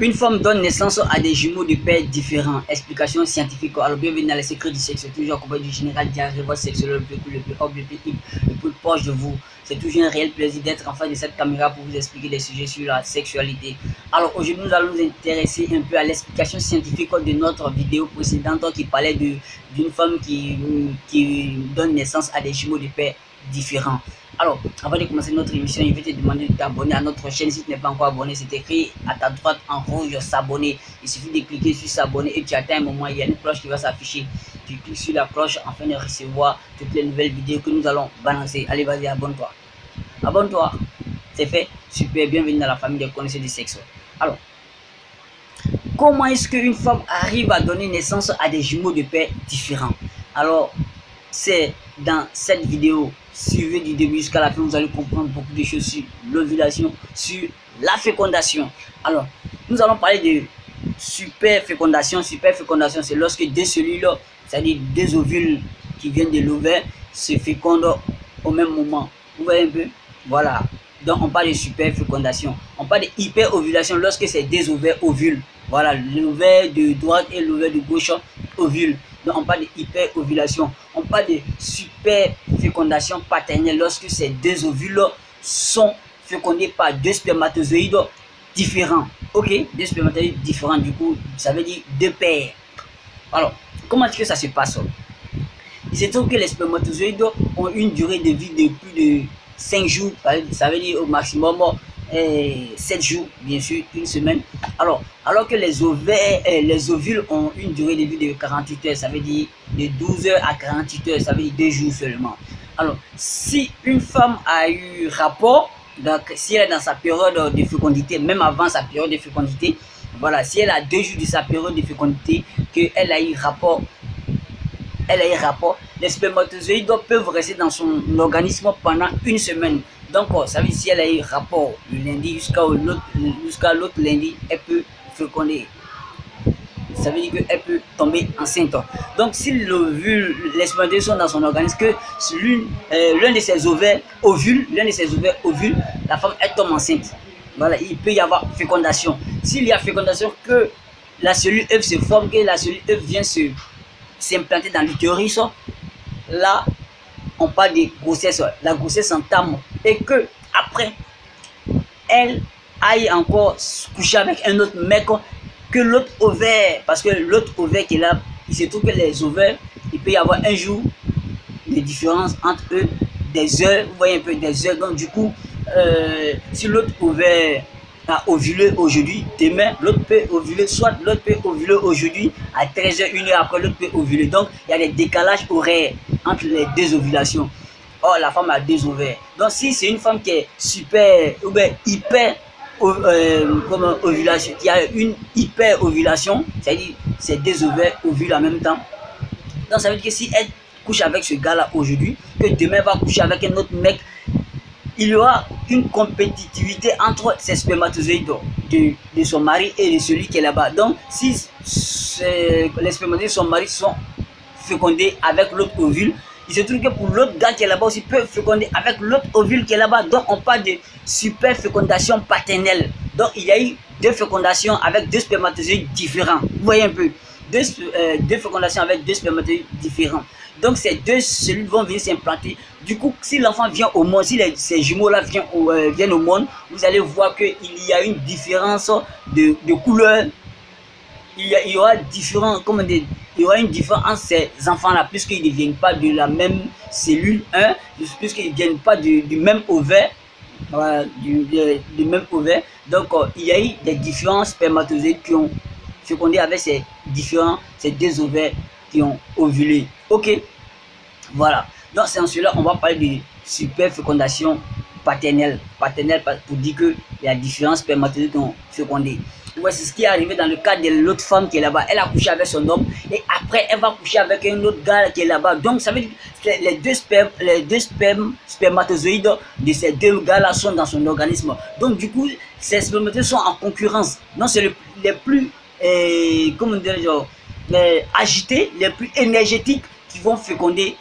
Une femme donne naissance à des jumeaux de pères différents. Explication scientifique. Alors, bienvenue dans les secrets du sexe. Toujours accompagné du général Diarrhée, votre sexologue le plus humble, le plus proche de vous. C'est toujours un réel plaisir d'être en face de cette caméra pour vous expliquer des sujets sur la sexualité. Alors, aujourd'hui, nous allons nous intéresser un peu à l'explication scientifique de notre vidéo précédente qui parlait d'une femme qui donne naissance à des jumeaux de pères différents. Alors, avant de commencer notre émission, je vais te demander de t'abonner à notre chaîne. Si tu n'es pas encore abonné, c'est écrit à ta droite en rouge, s'abonner. Il suffit de cliquer sur s'abonner et tu atteins un moment, il y a une cloche qui va s'afficher. Tu cliques sur la cloche afin de recevoir toutes les nouvelles vidéos que nous allons balancer. Allez, vas-y, abonne-toi. Abonne-toi. C'est fait. Super, bienvenue dans la famille des connaisseurs du sexe. Alors, comment est-ce qu'une femme arrive à donner naissance à des jumeaux de pères différents? Alors, c'est dans cette vidéo. Suivez du début jusqu'à la fin, vous allez comprendre beaucoup de choses sur l'ovulation, sur la fécondation. Alors, nous allons parler de superfécondation. Superfécondation, c'est lorsque deux cellules, c'est-à-dire deux ovules qui viennent de l'ovaire, se fécondent au même moment. Vous voyez un peu? Voilà. Donc, on parle de superfécondation. On parle de hyperovulation lorsque c'est deux ovaires ovules. Voilà, l'ovaire de droite et l'ovaire de gauche ovule. Donc, on parle de hyperovulation. On parle de superfécondation paternelle lorsque ces deux ovules sont fécondés par deux spermatozoïdes différents. Ok, deux spermatozoïdes différents, du coup, ça veut dire deux pères. Alors, comment est-ce que ça se passe? Il se trouve que les spermatozoïdes ont une durée de vie de plus de 5 jours, ça veut dire au maximum 7 jours, bien sûr, une semaine. Alors que les ovules ont une durée de vie de 48 heures, ça veut dire de 12 heures à 48 heures, ça veut dire 2 jours seulement. Alors, si une femme a eu rapport, donc si elle est dans sa période de fécondité, même avant sa période de fécondité, voilà, si elle a 2 jours de sa période de fécondité, qu'elle a eu rapport, les spermatozoïdes peuvent rester dans son organisme pendant une semaine. Donc, ça veut dire si elle a eu rapport le lundi jusqu'à l'autre lundi, elle peut féconder. Ça veut dire qu'elle peut tomber enceinte. Donc, si les spermatozoïdes sont dans son organisme, que l'un de ses ovaires ovule, la femme, elle tombe enceinte. Voilà, il peut y avoir fécondation. S'il y a fécondation, que la cellule œuf se forme, que la cellule œuf vient s'implanter dans l'utérus, là, on parle de grossesse. La grossesse s'entame et que après, elle aille encore coucher avec un autre mec, que l'autre ovaire, parce que l'autre ovaire qui est là, il se trouve que les ovaires, il peut y avoir un jour de différence entre eux, des heures, vous voyez un peu des heures. Donc du coup, si l'autre ovaire a ovulé aujourd'hui, demain l'autre peut ovuler, soit l'autre peut ovuler aujourd'hui à 13h, 1 heure après l'autre peut ovuler. Donc il y a des décalages horaires entre les deux ovulations. Or la femme a deux ovaires. Donc si c'est une femme qui est super ou bien hyper ovulation, qui a une hyper ovulation, c'est-à-dire c'est deux ovaires ovulent en même temps. Donc ça veut dire que si elle couche avec ce gars là aujourd'hui, que demain elle va coucher avec un autre mec, il y aura une compétitivité entre ces spermatozoïdes de son mari et de celui qui est là-bas. Donc, si les spermatozoïdes de son mari sont fécondés avec l'autre ovule, il se trouve que pour l'autre gars qui est là-bas aussi peut féconder avec l'autre ovule qui est là-bas. Donc, on parle de super fécondation paternelle. Donc, il y a eu deux fécondations avec deux spermatozoïdes différents. Vous voyez un peu, deux fécondations avec deux spermatozoïdes différents. Donc, ces deux cellules vont venir s'implanter. Du coup, si l'enfant vient au monde, si ces jumeaux-là viennent au monde, vous allez voir qu'il y a une différence de couleur. Il y aura une différence entre ces enfants-là, puisqu'ils ne viennent pas de la même cellule, puisqu'ils ne viennent pas du même ovaire. Voilà, du même ovaire. Donc, il y a eu des différents spermatozoïdes qui ont fécondé avec ces deux ovaires qui ont ovulé. Ok, voilà. Donc c'est en cela on va parler de superfécondation paternelle. Paternelle pour dire que il y a différents spermatozoïdes qui ont fécondé. Ouais, c'est ce qui est arrivé dans le cas de l'autre femme qui est là-bas. Elle a couché avec son homme et après elle va coucher avec un autre gars qui est là-bas. Donc ça veut dire que les deux spermatozoïdes de ces deux gars-là sont dans son organisme. Donc du coup, ces spermatozoïdes sont en concurrence. Donc c'est les plus comment dire, agités, les plus énergétiques qui vont féconder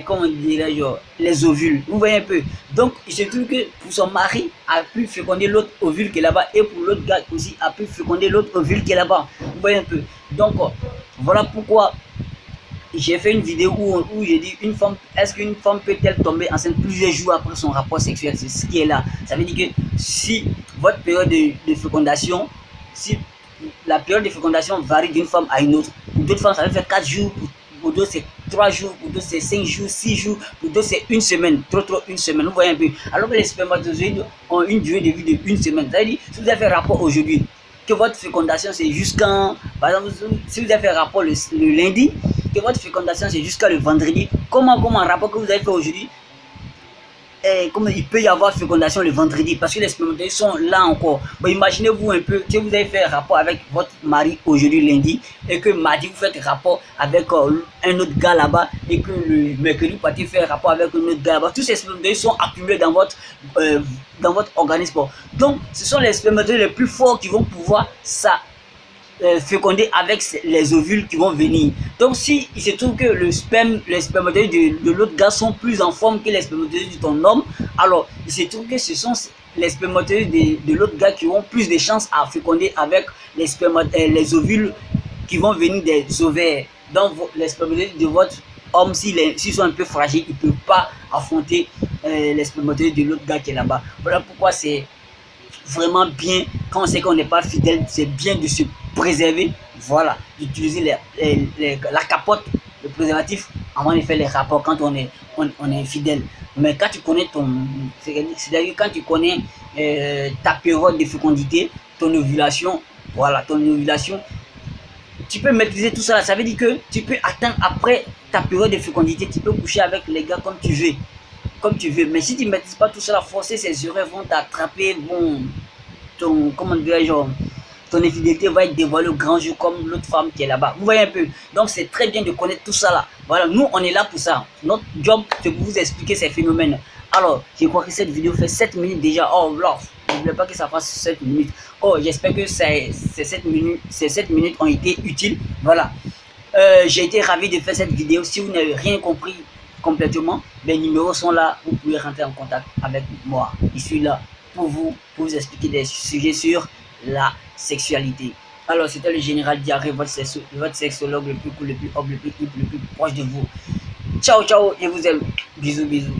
comment dirais-je, les ovules. Vous voyez un peu. Donc, il se trouve que pour son mari a pu féconder l'autre ovule qui est là-bas et pour l'autre gars aussi a pu féconder l'autre ovule qui est là-bas. Vous voyez un peu. Donc, voilà pourquoi j'ai fait une vidéo où j'ai dit une femme, est-ce qu'une femme peut-elle tomber enceinte plusieurs jours après son rapport sexuel? C'est ce qui est là. Ça veut dire que si votre période de fécondation, si la période de fécondation varie d'une femme à une autre, pour d'autres femmes ça va faire 4 jours, pour d'autres c'est 3 jours, pour d'autres c'est 5 jours, 6 jours, pour d'autres c'est une semaine, trop une semaine, vous voyez un peu. Alors que les spermatozoïdes ont une durée de vie de une semaine. Ça veut dire, si vous avez fait rapport aujourd'hui, que votre fécondation c'est jusqu'à, par exemple, si vous avez fait rapport le lundi, que votre fécondation c'est jusqu'à le vendredi, comment un rapport que vous avez fait aujourd'hui, comme il peut y avoir fécondation le vendredi parce que les spermatozoïdes sont là encore. Bon, imaginez-vous un peu que vous avez fait rapport avec votre mari aujourd'hui lundi et que mardi vous faites rapport avec un autre gars là-bas et que le mercredi vous partez faire rapport avec un autre gars là-bas. Tous ces spermatozoïdes sont accumulés dans votre organisme. Donc ce sont les spermatozoïdes les plus forts qui vont pouvoir ça féconder avec les ovules qui vont venir. Donc si il se trouve que les spermatozoïdes de l'autre gars sont plus en forme que les spermatozoïdes de ton homme, alors il se trouve que ce sont les spermatozoïdes de l'autre gars qui ont plus de chances à féconder avec les ovules qui vont venir des ovaires. Donc les spermatozoïdes de votre homme, s'ils sont un peu fragiles, ils ne peuvent pas affronter les spermatozoïdes de l'autre gars qui est là-bas. Voilà pourquoi c'est vraiment bien, quand on sait qu'on n'est pas fidèle, c'est bien de se préserver, voilà, d'utiliser la capote, le préservatif avant de faire les rapports quand on est fidèle. Mais quand tu connais c'est-à-dire quand tu connais ta période de fécondité, ton ovulation, voilà, ton ovulation, tu peux maîtriser tout ça. Ça veut dire que tu peux atteindre après ta période de fécondité, tu peux coucher avec les gars comme tu veux. Mais si tu ne maîtrises pas tout cela, forcer ces erreurs vont t'attraper, comment dirais-je, ton infidélité va être dévoilée au grand jour comme l'autre femme qui est là-bas. Vous voyez un peu. Donc c'est très bien de connaître tout ça là. Voilà, nous on est là pour ça. Notre job c'est pour vous expliquer ces phénomènes. Alors, je crois que cette vidéo fait 7 minutes déjà. Oh là, je ne voulais pas que ça fasse 7 minutes. Oh, j'espère que ces 7 minutes ont été utiles. Voilà. J'ai été ravi de faire cette vidéo. Si vous n'avez rien compris complètement, les numéros sont là, vous pouvez rentrer en contact avec moi. Je suis là pour vous expliquer des sujets sur la sexualité. Alors c'était le général Diarrhée, votre sexologue le plus cool, le plus hop, le plus proche de vous. Ciao, ciao, je vous aime. Bisous, bisous.